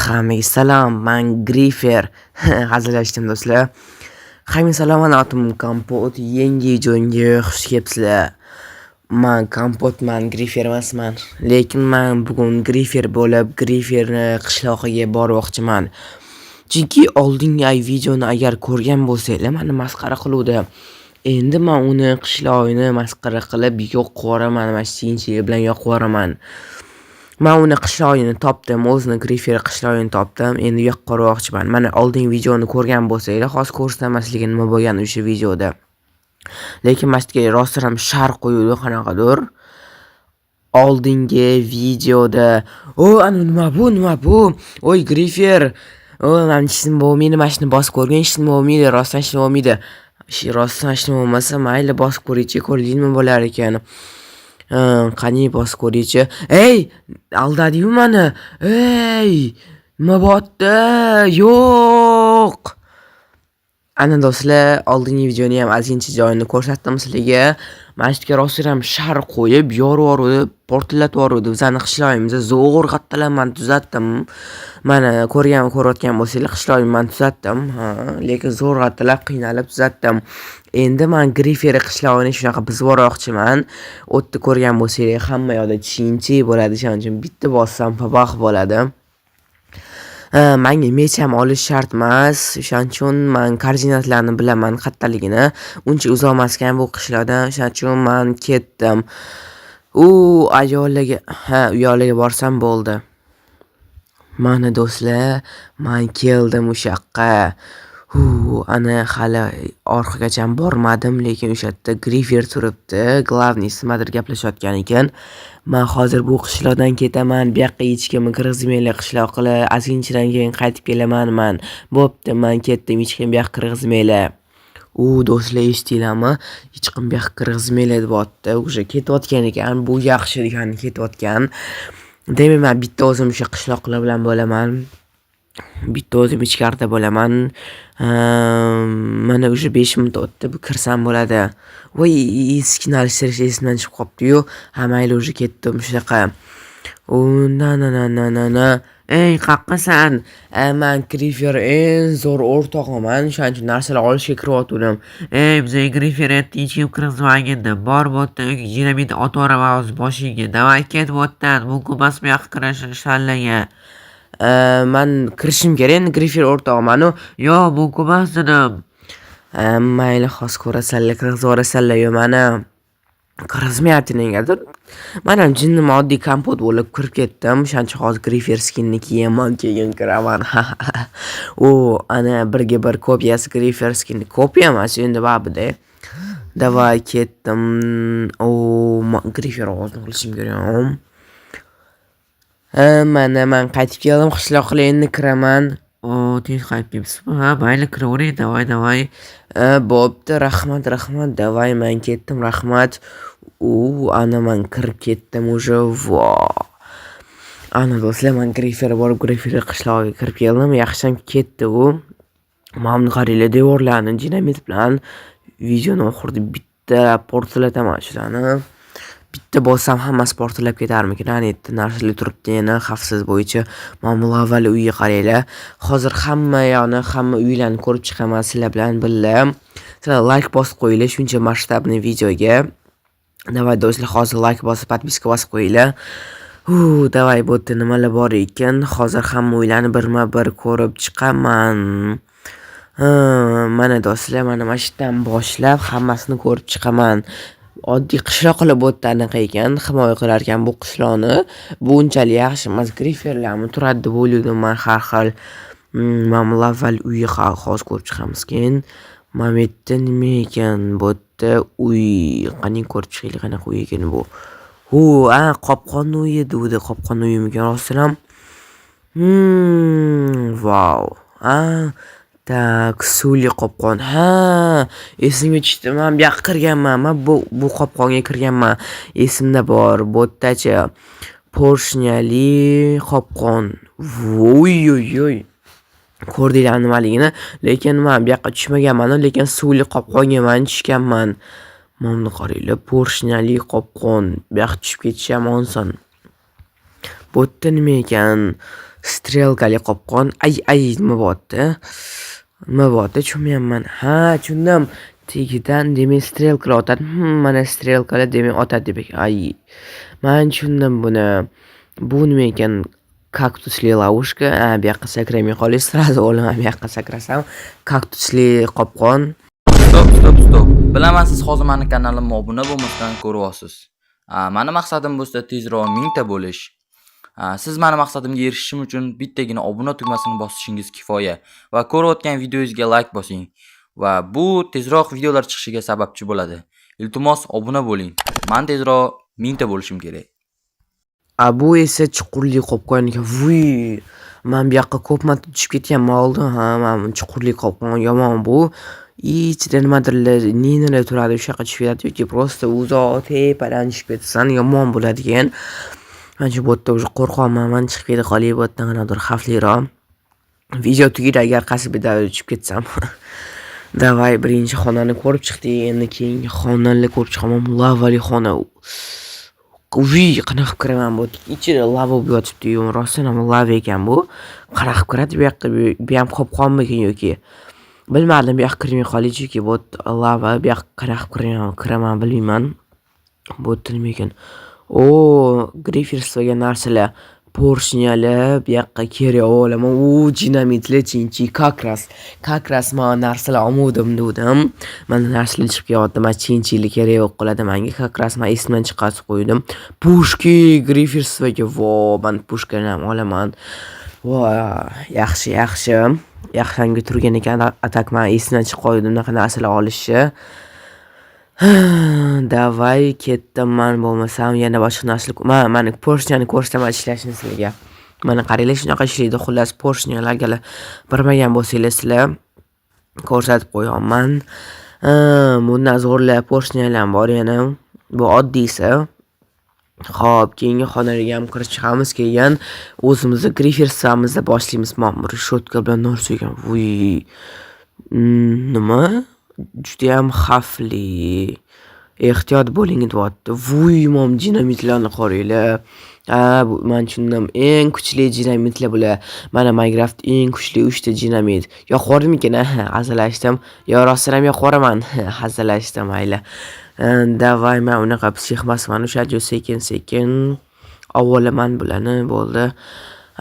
Hammaga salom, men Grifer. Hazillashdim do'stlar. Hammaga salom, atom Kompot yangi joyga xush kelibsizlar. Men Kompotman, Grifer emasman. Lekin men bugun Grifer bo'lib, Griferni qishlog'iga bormoqchiman. Chunki oldingi videoni agar ko'rgan bo'lsanglar, meni masxara qiluvdi. Endi men uni qishlog'ini masxara qilib yo'q qo'raman, mashinchilik bilan yo'q qo'raman. Men uni qishlog'ini topdim, o'zini Grifer qishlog'ini topdim. Endi yo'q qo'rmoqchiman. Mana oldingi videoni ko'rgan bo'lsanglar, hozir ko'rsatmasligi nima bo'lgan o'sha videoda. Lekin mashtiga rost ham shar qo'yuvdi qanaqadir. Oldingi videoda, ana nima bu? Oy Grifer. Men ishim bo'lmaydi, mashina bosib ko'rgan ishim bo'lmaydi, rostdan ishim bo'lmaydi. Rostdan ishim bo'lmasa, mayli bosib ko'raychi, ko'rdingmi nima bo'lar ekan. Qani bosib ko'raychi. Ey, aldadingmi meni? Ey, nima bo'pti? Yo'q. Ana do'stlar, oldingi videoni ham azincha joyini ko'rsatdim sizlarga. Mashtiga rost ham shar qo'yib, yorib, portlatib yubordi. Bizning qishlog'imizda zo'r qattalar men tuzatdim. Mana ko'rayotgan bo'lsanglar, qishlog'imni men tuzatdim. Lekin zo'r qattalar qiynalib tuzatdim. Endi men Grifer qishlog'ini shunaqa buzib yubormoqchiman. O'tni ko'rgan bo'lsanglar, hamma yoqda chinchi bo'ladi, shuning uchun bitta bossam pabax bo'ladi. Menga mech ham olish shart emas. Shuning uchun men koordinatlarni bilaman, qattaligini. Uncha uzoq emas ekan bu qishloqdan. Shuning uchun men ketdim. Uyoliga borsam bo'ldi. Mana do'stlar, men keldim o'sha yoqqa. Ana hali orqagacha bormadim, lekin o'sha yerda Grifer turibdi. Glavniy nimadir gaplashayotgan ekan. Men hozir bu qishloqdan ketaman, bu yoqqa hech kimni kirgizmaylar qishloqlar. Ozginchadan keyin qaytib kelaman men. Bo'pti, men ketdim, hech kim bu yoqqa kirgizmaylar. Do'stlar, eshitdinglarmi? Hech kim bu yoqqa kirgizmaylar deyapti. O'sha ketayotgan ekan, bu yaxshi degani ketayotgan. Demak, men bitta o'zim o'sha qishloqlar bilan bo'laman. Bitta o'zim ichkarida bo'laman. Mana o'sha 5 minut o'tdi, bu kirsam bo'ladi. Voy, eskini alishtirish esimdan chiqib qopti-yu. Mayli o'sha ketdim shunaqa. Ey, qaqqasan? Men Grifer eng zo'r o'rtog'iman, shuning uchun narsalar olishga kiryaptim. Ey, bizga Grifer hech kim kirgizmaganda, bor bo'tda dinamit otaveraman o'z boshiga. Davay ket bo'tdan, mumkin emas bu yoqqa kirish tanlagan. Men kirishim kerak, Grifer o'rtog'iman-ku. Yo'q, mumkin emas dedim. Mayli, hozir ko'rasanlar, kirgizib yuborasanlar-yu meni. Kirgizmayapti negadir. Men ham jinnim oddiy Kompot bo'lib kirib ketdim. Shuning hozir Grifer skinni kiyaman, keyin kiraman. Ana birga bir kopiyasi Grifer skinni. Kopiya emas, endi babida. Davay ketdim. Grifer ovozini qilishim kerak. Mana men qaytib keldim, qishloqqa endi kiraman. Tez qaytib kelibsiz. Mayli kiravering, davay. Bo'pti, rahmat. Davay, men ketdim, rahmat. Ana men kirib ketdim o'sha. Ana do'stlar, men Grifer borib, Grifer qishlog'iga kirib keldim. Yaxshim ketdi u. Mamni qaranglar, devorlarni dinamit bilan videoni oxirida bitta portlataman shularni. Bitta bossam hammasi portlab ketarmikin. Anetda narsalar turibdi yana xavfsiz bo'yicha. Mana avval uyga qaranglar. Hozir hamma uylarni ko'rib chiqaman sizlar bilan birga. Sizlar like bosib qo'yinglar shuncha masshtabli videoga. Davay do'stlar, hozir like bosib, podpiska bosib qo'yinglar. Davay bo'tda nimalar bor ekan. Hozir hamma uylarni birma-bir ko'rib chiqaman. Mana do'stlar, mana mashinadan boshlab hammasini ko'rib chiqaman. Oddiy qishloqlar bo'tda anaqa ekan, himoya qilar ekan bu qishloqni. Bu unchalik yaxshi emas, Griferlarmi turadi deb o'yladim men har xil. Mana avval uyga hozir ko'rib chiqamiz keyin. Mametda nima ekan bo'tda uy, qani ko'rib chiqaylik qanaqa uy ekan bu. Qopqon uyi dedi, qopqon uyimikan rostdan. Wow. Tak, suvli qopqon. Esimga tushdi. Men bu yoqqa kirganman. Men bu qopqonga kirganman. Esimda bor. Bo'tdacha porshnali qopqon. Voy. Ko'rdinglar nimaligini? Lekin men bu yoqqa tushmaganman, lekin suvli qopqonga men tushganman. Mana qaranglar, porshnali qopqon. Bu yoqqa tushib ketish ham oson. Bo'tda nima ekan? Strelkali qopqon. Ay, nima bo'pti? Nima bo'pti? Tushunmayapman. Ha, tushundim. Tagidan demak strelkalar otadi. Mana strelkalar demak otadi deb. Ay. Men tushundim buni. Bu nima ekan? Kaktusli lavushka. Bu yoqqa sakramay qolish, sразу olaman bu yoqqa sakrasam. Kaktusli qopqon. Stop. Bilaman siz hozir meni kanalimga obuna bo'lmasdan ko'ryapsiz. Meni maqsadim bo'lsa tezroq 1000 ta bo'lish. Siz meni maqsadimga erishishim uchun bittagina obuna tugmasini bosishingiz kifoya va ko'rayotgan videoyingizga like bosing va bu tezroq videolar chiqishiga sababchi bo'ladi. Iltimos obuna bo'ling. Men tezroq 1000 ta bo'lishim kerak. Bu esa chuqurli qopqon ekan. Vuy. Men bu yoqqa ko'p marta tushib ketganman oldin. Men chuqurli qopqon yomon bu. Ichida nimadir turadi, o'sha yoqqa tushib ketadi yoki просто uzoq tepadan tushib ketsan yomon bo'ladigan. Mana bu yerda уже qo'rqyapman. Men chiqib keta qolay, bu yerdan qanaqadir xavfliroq. Video tugaydi agar qasbida tushib ketsam. Davay birinchi xonani ko'rib chiqdik. Endi keyingi xonalarni ko'rib chiqaman. Lavali xona. Uy, qanaqa kiraman bu. Ichida lava bo'lib yotibdi-yu, rostdan ham lava ekan bu. Qanaqa kiradi bu yoqqa? Bu ham qopqonmikan yoki? Bilmadim, bu yoqqa kirmay qolaychi-ki, bu lava bu yoqqa qanaqa kiraman bilmayman. Bu nima ekan? Griffithsga narsalar, porshняlar, bu yoqqa kerak olaman. Dinamitlar chinchi, как раз men narsalar olmadim dedim. Mana narsalar chiqib kelyapti. Men chinchilik kerak yo'q qoladi menga. Как раз men esimdan chiqarib qo'ydim. Pushki Griffithsga, men pushkani ham olaman. Yaxshi. Yaxshanga turgan ekan. Atak men esimdan chiqib qo'ydim bunaqa narsalar olishni. Davay ketdim men bo'lmasam yana boshqa narsalar. Meni porshnyani ko'rsataman ishlashini sizlarga. Mana qaranglar shunaqa ishlaydi. Xullas porshnylarga bilmagan bo'lsangiz sizlar ko'rsatib qo'yaman. Bundan zo'rlar porshnylar bor yana. Bu oddiysi. Xo'p, keyingi xonaga ham kirib chiqamiz. Keyin o'zimizni Griffiths'imizni boshlaymiz. Men bir shotka bilan narsa ekan. Vuy. Nima? Juda ham xavfli. Ehtiyot bo'ling deyapti. Vuy, mom dinamitlarni qaranglar. Men tushundim. Eng kuchli dinamitlar bular. Mana Minecraft eng kuchli 3 ta dinamit. Yo'qordimikan? Hazillashdim. Yo rostdan ham yo'qoraman. Hazillashdim mayli. Davay, men unaqa psixmasman. O'sha sekin avvalaman bularni bo'ldi.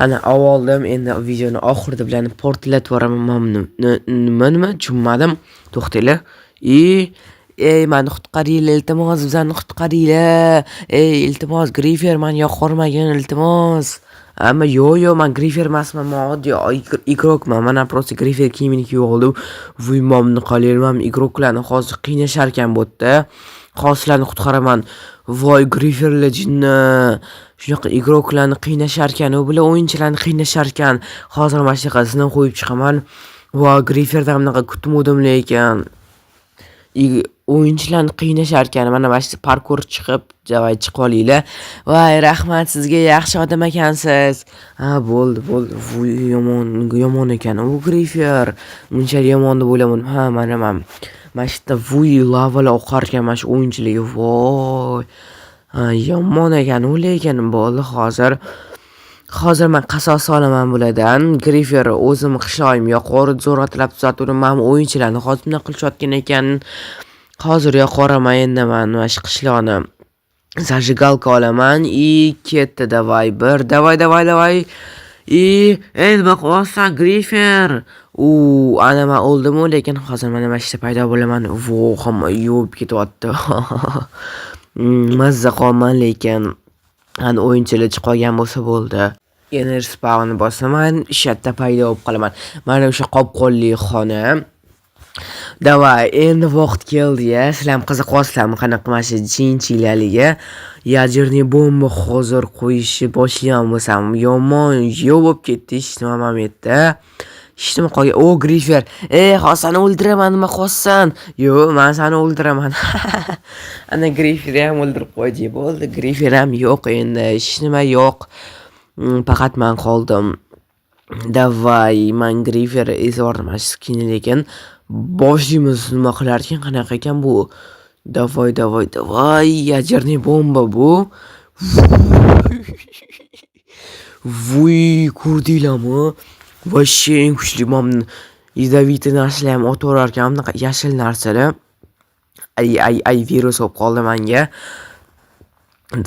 Ana avvaldim, endi videoni oxirida bularni portlatib yuboraman. Nima tushunmadim. To'xtanglar. Meni qutqaringlar, iltimos, bizani qutqaringlar. Iltimos, Griffer meni yo'qormagin, iltimos. Ammo yo'q, men Griffer emasman, men oddiy igrokman. Mana просто Griffer kiyimini kiyib oldim. Vuy, momni qolayman, igroklarni hozir qiynashar ekan bu yerda. Xoslarni qutqaraman. Voy, Grifferlar jinni. Shunaqa igroklarni qiynashar ekan, u bilan o'yinchilarni qiynashar ekan. Hozir mana shu qizini qo'yib chiqaman. Voy, Grifferdan bunaqa kutmadim lekin. O'yinchilarni qiynashar ekan. Mana shu parkour chiqib olinglar. Voy, rahmat sizga, yaxshi odam ekansiz. Bo'ldi. Vuy, yomon ekan. U Griffer. Unchalik yomon deb o'ylamadim. Mana shu vuy lavalar oqar ekan mana shu o'yinchilarga. Voy. Yomon ekan, u lekin bo'ldi hozir men qasos olaman bulardan. Griffer o'zim qishlog'im yo'qorib zo'rlatlab tuzatdim. Men o'yinchilarni hozir nima qilishayotgan ekan. Hozir yo'qoraman endi men mana shu qishloqni. Zajigalka olaman. Ketdi davay. Davay. Nima qilyapsan Griffer? Ana men o'ldim, lekin hozir mana shu paydo bo'laman. Hamma yuvib ketyapti. Mazza qolman, lekin ana o'yinchilar chiqib qolgan bo'lsa bo'ldi. Yana spawn bosaman, shatda paydo bo'lib qolaman. Mana o'sha qopqonli xona. Davay, endi vaqt keldi-ya. Sizlar ham qiziqyapsizlarmi qanaqa mana shu jinchilarga? Yajerniy bomba hozir qo'yishni boshlagan bo'lsam, yomon bo'lib ketdi ijtimoiy momentda. Hech nima qolgan. Griffer. Seni o'ldiraman, nima qilsan? Yo'q, men seni o'ldiraman. Ana Griffer ham o'ldirib qo'ydi. Bo'ldi, Griffer ham yo'q endi. Hech nima yo'q. Faqat men qoldim. Davay, men Griffer ezordim skin lekin boshimiz nima qilar ekan, qanaqa ekan bu? Davay, yajerniy bomba bu. Voy, ko'rdinglarmi? Voshshe eng kuchli momni ядовитый narsalar ham otaverar ekan, bunaqa yashil narsalar. Ay virus bo'lib qoldi menga.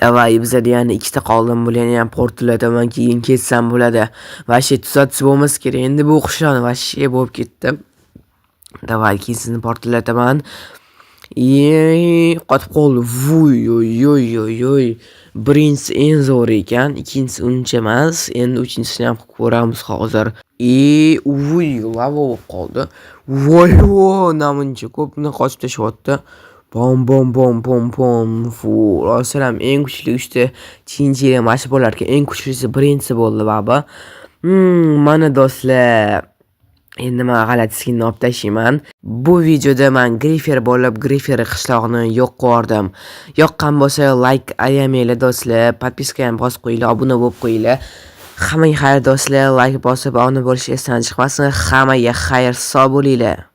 Davay bizada yana ikkita qoldim, bularni ham portlataman, keyin ketsam bo'ladi. Voshshe tuzatib bo'lmas kerak. Endi bu qushlarni voshshe bo'lib ketdi. Davay keyin sizni portlataman. Qotib qoldi. Voy. Birinchisi eng zo'r ekan, ikkinchisi uncha emas. Endi uchinchisini ham qilib ko'ramiz hozir. Lava bo'lib qoldi. Voy, namuncha ko'pni qochib tashyapti. Bom. Fu, rostlam eng kuchli 3 ta chinchilar mashi bo'lar ekan. Eng kuchlisi birinchisi bo'ldi baba. Mana do'stlar. Endi men g'alati skinni olib tashlayman. Bu videoda men Grifer bo'lib, Grifer qishlog'ini yo'q qildim. Yoqqan bo'lsa like ayamanglar do'stlar, podpiska ham bosib qo'yinglar, obuna bo'lib qo'yinglar. Hammaga xayr do'stlar, like bosib obuna bo'lish esdan chiqmasin. Hammaga xayr, sog' bo'linglar.